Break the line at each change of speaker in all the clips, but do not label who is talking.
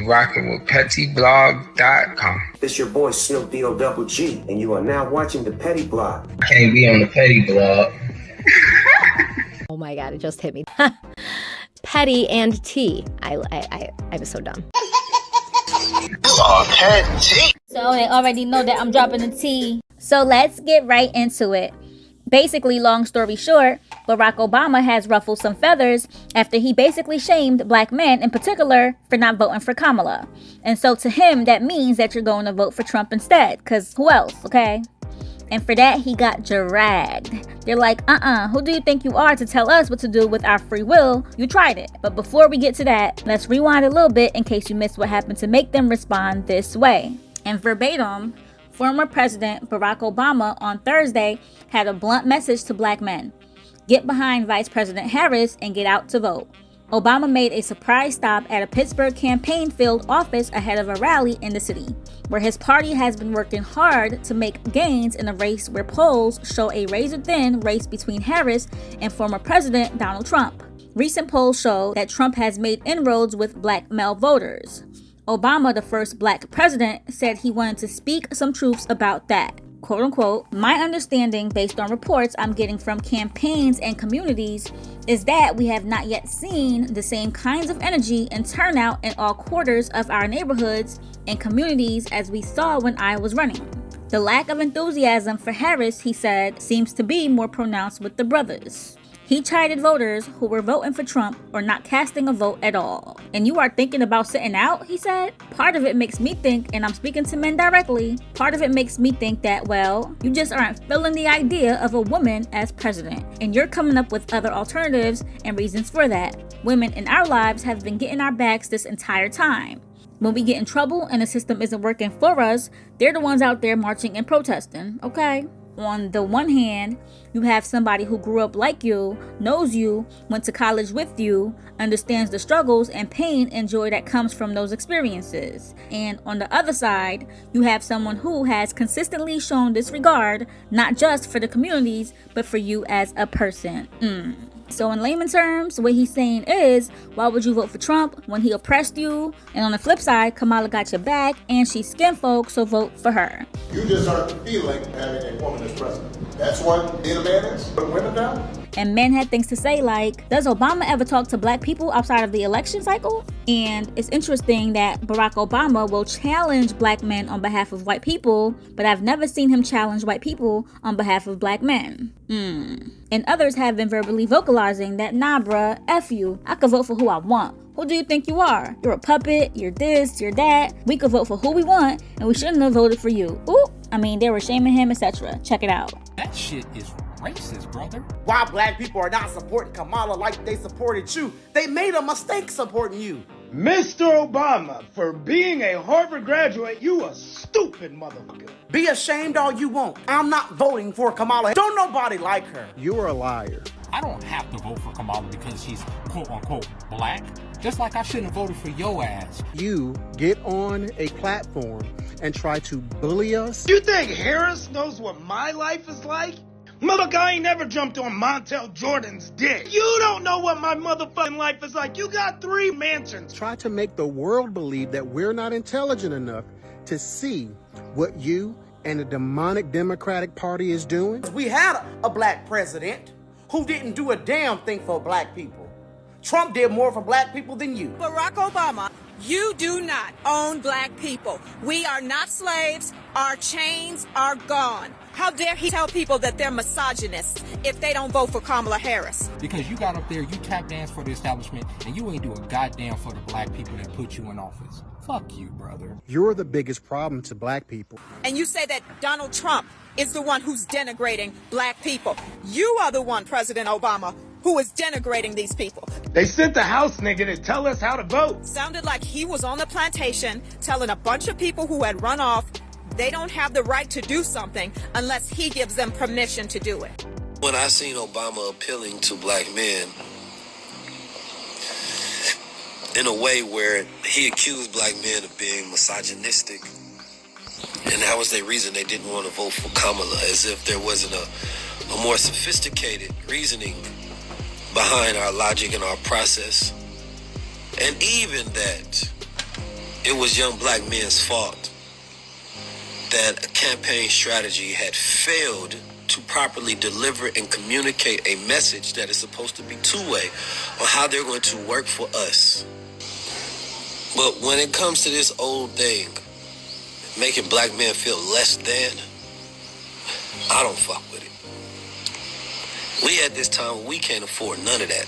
Rocking with pettyblog.com.
It's your boy Snoop D-O-double-G, and you are now watching the Petty Blog.
I can't be on the Petty Blog.
Oh my God, it just hit me. Petty and T. I was so dumb.
Oh, Petty.
So they already know that I'm dropping the T. So let's get right into it. Basically, long story short, Barack Obama has ruffled some feathers after he basically shamed black men in particular for not voting for Kamala. And so to him, that means that you're going to vote for Trump instead, because who else, okay? And for that, he got dragged. They're like, who do you think you are to tell us what to do with our free will? You tried it. But before we get to that, let's rewind a little bit in case you missed what happened to make them respond this way. And verbatim, former President Barack Obama on Thursday had a blunt message to black men. Get behind Vice President Harris and get out to vote. Obama made a surprise stop at a Pittsburgh campaign-filled office ahead of a rally in the city, where his party has been working hard to make gains in a race where polls show a razor-thin race between Harris and former President Donald Trump. Recent polls show that Trump has made inroads with black male voters. Obama, the first black president, said he wanted to speak some truths about that. Quote unquote, my understanding based on reports I'm getting from campaigns and communities is that we have not yet seen the same kinds of energy and turnout in all quarters of our neighborhoods and communities as we saw when I was running. The lack of enthusiasm for Harris, he said, seems to be more pronounced with the brothers. He chided voters who were voting for Trump or not casting a vote at all. And you are thinking about sitting out, he said? Part of it makes me think, and I'm speaking to men directly, part of it makes me think that, well, you just aren't feeling the idea of a woman as president. And you're coming up with other alternatives and reasons for that. Women in our lives have been getting our backs this entire time. When we get in trouble and the system isn't working for us, they're the ones out there marching and protesting, okay? On the one hand, you have somebody who grew up like you, knows you, went to college with you, understands the struggles and pain and joy that comes from those experiences. And on the other side, you have someone who has consistently shown disregard, not just for the communities, but for you as a person. So in layman terms, what he's saying is, why would you vote for Trump when he oppressed you? And on the flip side, Kamala got your back and she's skin folk, so vote for her.
You just aren't feeling having a woman as president. That's what being a man is. Put women down.
And men had things to say like, does Obama ever talk to black people outside of the election cycle? And it's interesting that Barack Obama will challenge black men on behalf of white people, but I've never seen him challenge white people on behalf of black men. And others have been verbally vocalizing that, nah bruh, F you, I could vote for who I want. Who do you think you are? You're a puppet, you're this, you're that. We could vote for who we want, and we shouldn't have voted for you. Ooh, I mean, they were shaming him, etc. Check it out.
That shit is racist, brother.
Why black people are not supporting Kamala like they supported you? They made a mistake supporting you.
Mr. Obama, for being a Harvard graduate, you a stupid motherfucker.
Be ashamed all you want. I'm not voting for Kamala. Don't nobody like her.
You are a liar.
I don't have to vote for Kamala because she's quote-unquote black. Just like I shouldn't have voted for your ass.
You get on a platform and try to bully us.
You think Harris knows what my life is like? Motherfucker, I ain't never jumped on Montel Jordan's dick. You don't know what my motherfucking life is like. You got 3 mansions.
Try to make the world believe that we're not intelligent enough to see what you and the demonic Democratic Party is doing.
We had a black president who didn't do a damn thing for black people. Trump did more for black people than you.
Barack Obama, you do not own black people. We are not slaves. Our chains are gone. How dare he tell people that they're misogynists if they don't vote for Kamala Harris?
Because you got up there, you tap dance for the establishment, and you ain't do a goddamn for the black people that put you in office. Fuck you, brother.
You're the biggest problem to black people.
And you say that Donald Trump is the one who's denigrating black people. You are the one, President Obama, who is denigrating these people.
They sent the House nigga to tell us how to vote.
Sounded like he was on the plantation telling a bunch of people who had run off they don't have the right to do something unless he gives them permission to do it.
When I seen Obama appealing to black men in a way where he accused black men of being misogynistic, and that was their reason they didn't want to vote for Kamala, as if there wasn't a more sophisticated reasoning behind our logic and our process, and even that it was young black men's fault that a campaign strategy had failed to properly deliver and communicate a message that is supposed to be two-way on how they're going to work for us. But when it comes to this old thing, making black men feel less than, I don't fuck with it. We at this time, we can't afford none of that.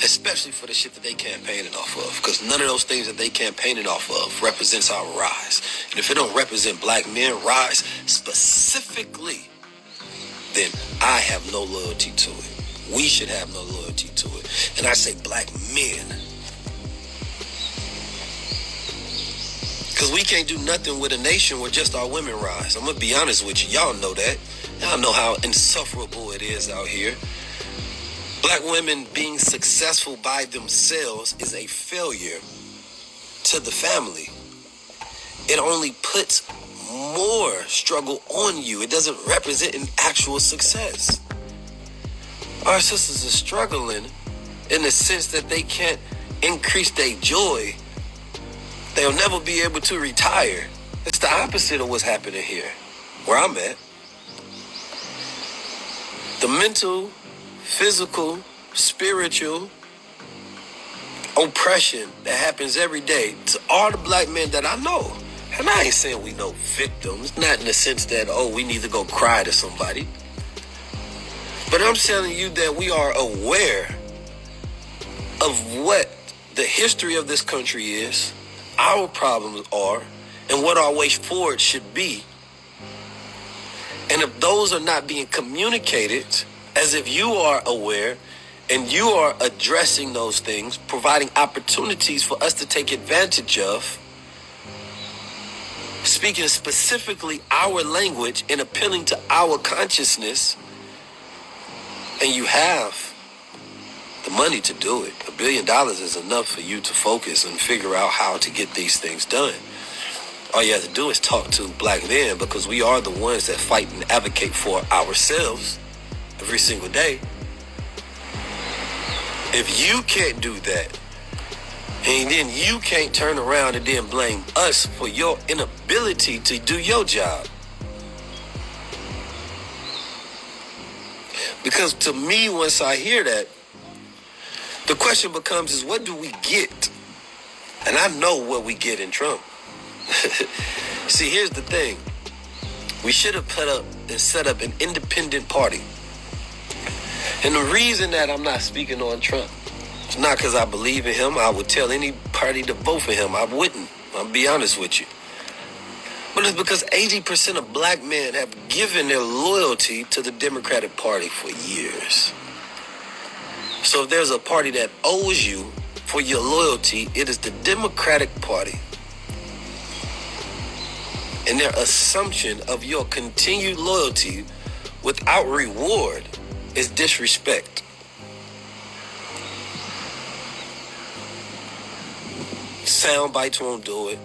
Especially for the shit that they campaigning off of. Because none of those things that they campaigning off of represents our rise. And if it don't represent black men rise specifically, then I have no loyalty to it. We should have no loyalty to it. And I say black men. Because we can't do nothing with a nation where just our women rise. I'm going to be honest with you. Y'all know that. Y'all know how insufferable it is out here. Black women being successful by themselves is a failure to the family. It only puts more struggle on you. It doesn't represent an actual success. Our sisters are struggling in the sense that they can't increase their joy. They'll never be able to retire. It's the opposite of what's happening here, where I'm at. The mental, physical, spiritual oppression that happens every day to all the black men that I know. And I ain't saying we know victims, not in the sense that, oh, we need to go cry to somebody. But I'm telling you that we are aware of what the history of this country is, our problems are, and what our way forward should be. And if those are not being communicated as if you are aware and you are addressing those things, providing opportunities for us to take advantage of, speaking specifically our language and appealing to our consciousness, and you have the money to do it. $1 billion is enough for you to focus and figure out how to get these things done. All you have to do is talk to black men, because we are the ones that fight and advocate for ourselves every single day. If you can't do that, and then you can't turn around and then blame us for your inability to do your job. Because to me, once I hear that, the question becomes is, what do we get? And I know what we get in Trump. See, here's the thing. We should have put up and set up an independent party. And the reason that I'm not speaking on Trump, it's not because I believe in him. I would tell any party to vote for him. I wouldn't. I'll be honest with you. But it's because 80% of black men have given their loyalty to the Democratic Party for years. So if there's a party that owes you for your loyalty, it is the Democratic Party. And their assumption of your continued loyalty without reward is disrespect. Sound bites won't do it.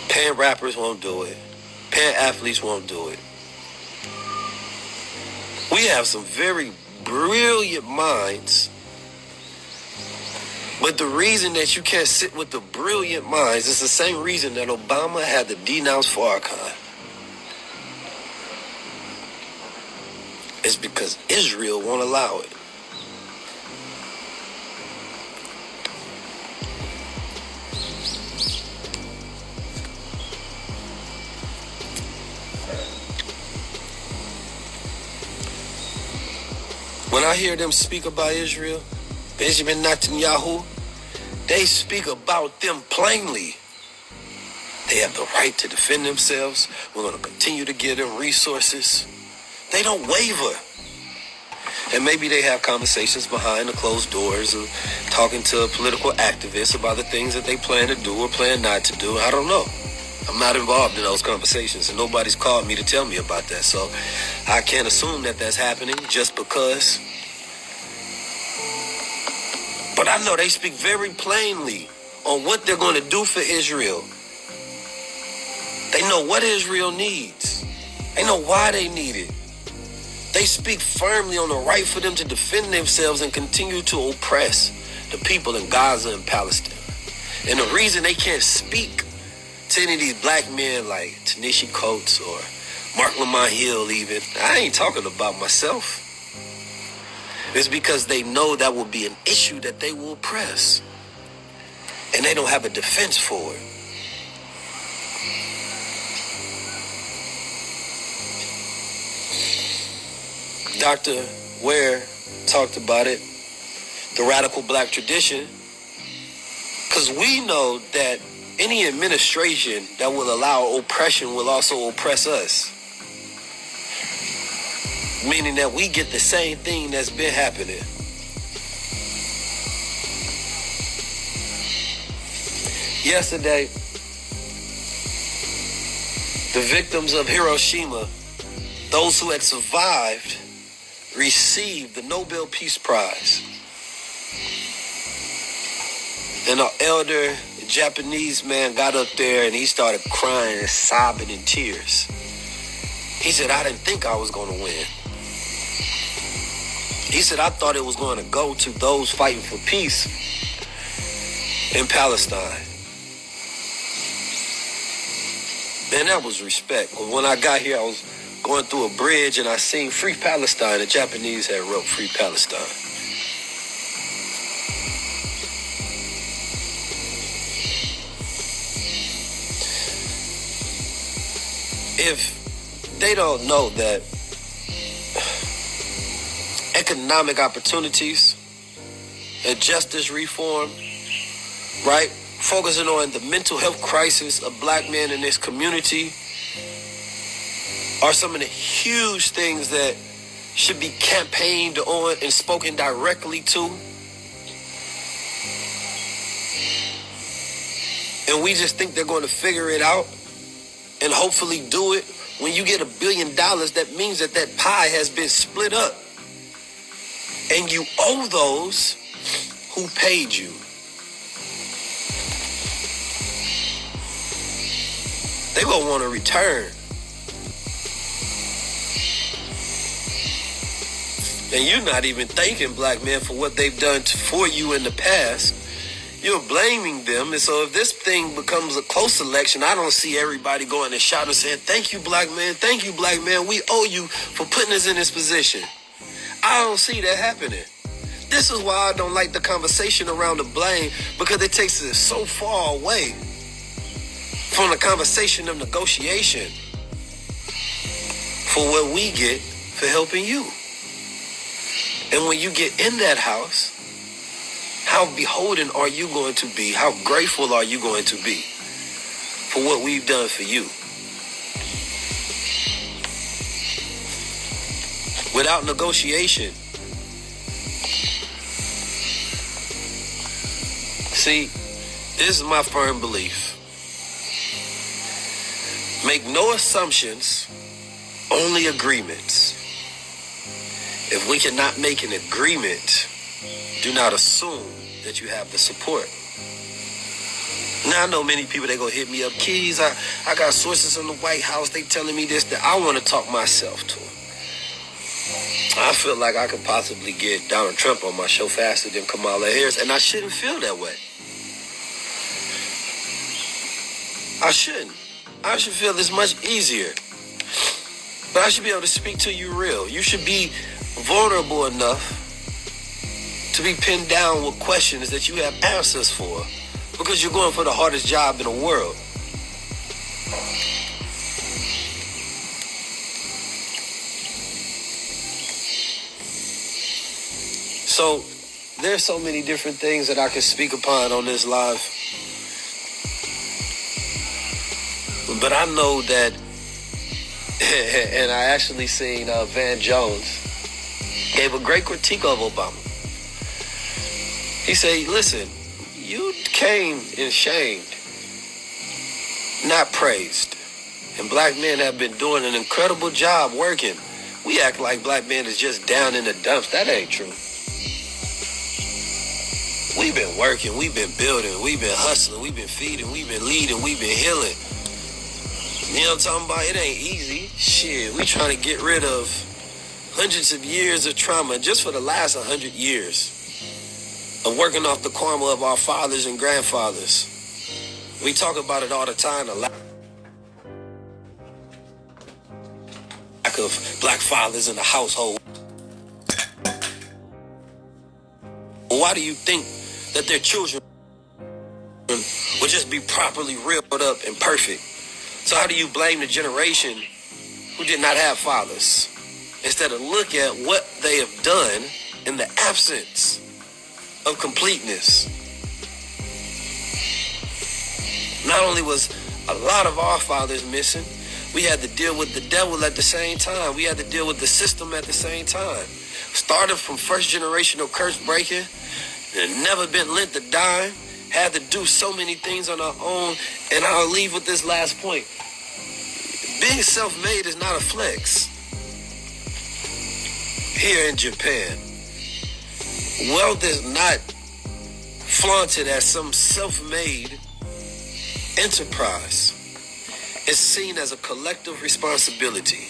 Paying rappers won't do it. Paying athletes won't do it. We have some very brilliant minds, but the reason that you can't sit with the brilliant minds is the same reason that Obama had to denounce Farrakhan. It's because Israel won't allow it. When I hear them speak about Israel, Benjamin Netanyahu, they speak about them plainly. They have the right to defend themselves. We're going to continue to give them resources. They don't waver. And maybe they have conversations behind the closed doors of talking to political activists about the things that they plan to do or plan not to do. I don't know. I'm not involved in those conversations, and nobody's called me to tell me about that. So I can't assume that that's happening just because. But I know they speak very plainly on what they're going to do for Israel. They know what Israel needs. They know why they need it. They speak firmly on the right for them to defend themselves and continue to oppress the people in Gaza and Palestine. And the reason they can't speak to any of these black men like Ta-Nehisi Coates or Mark Lamont Hill even, I ain't talking about myself. It's because they know that will be an issue that they will press. And they don't have a defense for it. Dr. Ware talked about it, the radical black tradition, because we know that any administration that will allow oppression will also oppress us. Meaning that we get the same thing that's been happening. Yesterday, the victims of Hiroshima, those who had survived, received the Nobel Peace Prize. And an elder Japanese man got up there and he started crying and sobbing in tears. He said, I didn't think I was going to win. He said, I thought it was going to go to those fighting for peace in Palestine. And that was respect. But when I got here, I was going through a bridge and I seen Free Palestine. The Japanese had wrote Free Palestine. If they don't know that economic opportunities and justice reform, right, focusing on the mental health crisis of black men in this community are some of the huge things that should be campaigned on and spoken directly to. And we just think they're going to figure it out and hopefully do it. When you get $1 billion, that means that that pie has been split up. And you owe those who paid you. They're going to want to return. And you're not even thanking black men for what they've done for you in the past. You're blaming them. And so if this thing becomes a close election, I don't see everybody going and shouting and saying, thank you, black man. Thank you, black man. We owe you for putting us in this position. I don't see that happening. This is why I don't like the conversation around the blame, because it takes us so far away from the conversation of negotiation for what we get for helping you. And when you get in that house, how beholden are you going to be? How grateful are you going to be for what we've done for you? Without negotiation. See, this is my firm belief. Make no assumptions, only agreements. If we cannot make an agreement, do not assume that you have the support. Now, I know many people, they gonna hit me up. Keys, I got sources in the White House. They telling me this, that. I want to talk myself to them. I feel like I could possibly get Donald Trump on my show faster than Kamala Harris, and I shouldn't feel that way. I shouldn't. I should feel this much easier. But I should be able to speak to you real. You should be vulnerable enough to be pinned down with questions that you have answers for, because you're going for the hardest job in the world. So there's so many different things that I can speak upon on this live. But I know that, and I actually seen Van Jones gave a great critique of Obama. He said, listen, you came and shamed, not praised. And black men have been doing an incredible job working. We act like black men is just down in the dumps. That ain't true. We've been working, we've been building, we've been hustling, we've been feeding, we've been leading, we've been healing. You know what I'm talking about? It ain't easy. Shit, we trying to get rid of hundreds of years of trauma just for the last 100 years of working off the karma of our fathers and grandfathers. We talk about it all the time, the lack of black fathers in the household. Why do you think that their children would just be properly reeled up and perfect? So how do you blame the generation who did not have fathers, instead of look at what they have done in the absence of completeness? Not only was a lot of our fathers missing, we had to deal with the devil at the same time. We had to deal with the system at the same time. Started from first generational curse breaking, and never been lent a dime, had to do so many things on our own. And I'll leave with this last point. Being self-made is not a flex. Here in Japan, wealth is not flaunted as some self-made enterprise. It's seen as a collective responsibility.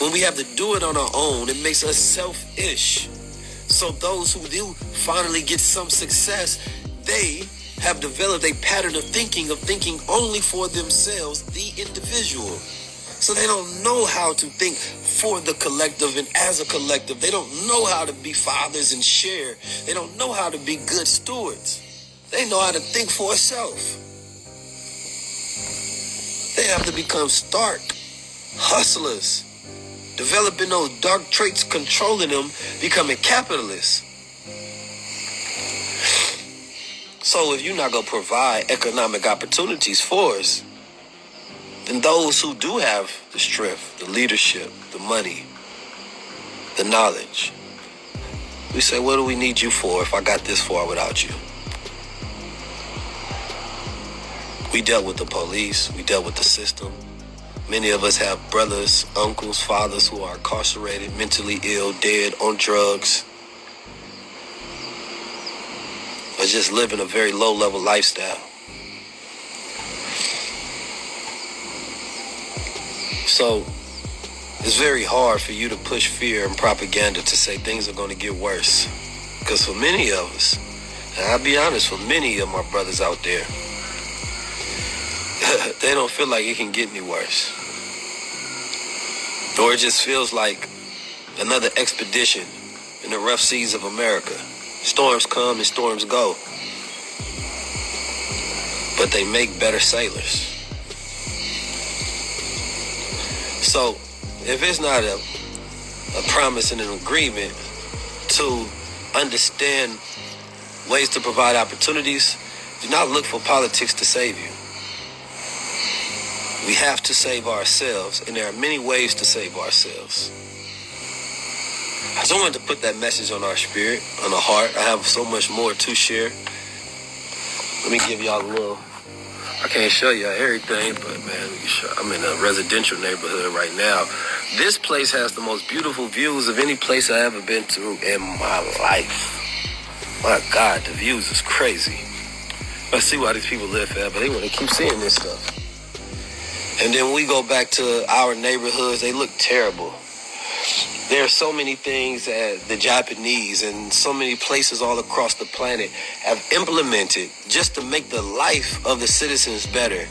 When we have to do it on our own, it makes us selfish. So those who do finally get some success, they have developed a pattern of thinking only for themselves, the individual. So they don't know how to think for the collective and as a collective. They don't know how to be fathers and share. They don't know how to be good stewards. They know how to think for a self. They have to become stark hustlers, developing those dark traits, controlling them, becoming capitalists. So if you're not going to provide economic opportunities for us, then those who do have the strength, the leadership, the money, the knowledge, we say, what do we need you for if I got this far without you? We dealt with the police. We dealt with the system. Many of us have brothers, uncles, fathers who are incarcerated, mentally ill, dead, on drugs, or just living a very low-level lifestyle. So it's very hard for you to push fear and propaganda to say things are going to get worse. Because for many of us, and I'll be honest, for many of my brothers out there, they don't feel like it can get any worse. Or it just feels like another expedition in the rough seas of America. Storms come and storms go. But they make better sailors. So, if it's not a promise and an agreement to understand ways to provide opportunities, do not look for politics to save you. We have to save ourselves, and there are many ways to save ourselves. I just wanted to put that message on our spirit, on our heart. I have so much more to share. Let me give y'all a little... I can't show you everything, but man, I'm in a residential neighborhood right now. This place has the most beautiful views of any place I've ever been to in my life. My God, the views is crazy. Let's see why these people live forever. They want to keep seeing this stuff. And then we go back to our neighborhoods. They look terrible. There are so many things that the Japanese and so many places all across the planet have implemented just to make the life of the citizens better.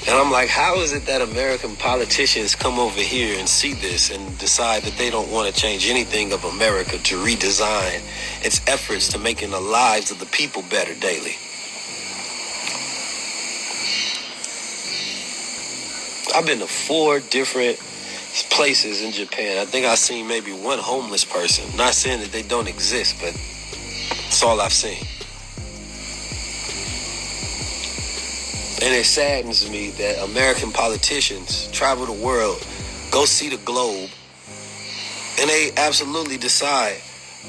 And I'm like, how is it that American politicians come over here and see this and decide that they don't want to change anything of America to redesign its efforts to making the lives of the people better daily? I've been to 4 different places in Japan. I think I've seen maybe one homeless person. Not saying that they don't exist, but that's all I've seen. And it saddens me that American politicians travel the world, go see the globe, and they absolutely decide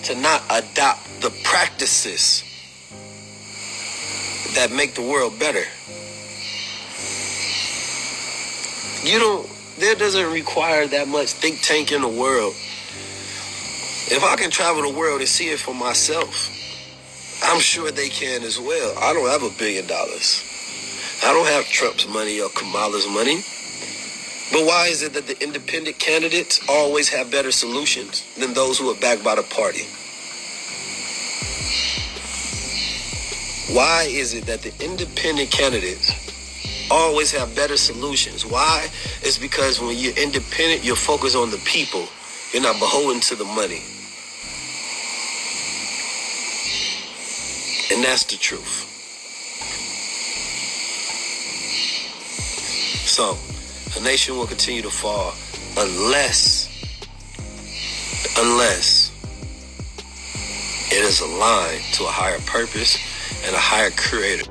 to not adopt the practices that make the world better. There doesn't require that much think tank in the world. If I can travel the world and see it for myself, I'm sure they can as well. I don't have $1 billion. I don't have Trump's money or Kamala's money. But why is it that the independent candidates always have better solutions than those who are backed by the party? Why is it that the independent candidates always have better solutions? Why? It's because when you're independent, you're focused on the people. You're not beholden to the money. And that's the truth. So, a nation will continue to fall unless it is aligned to a higher purpose and a higher creator.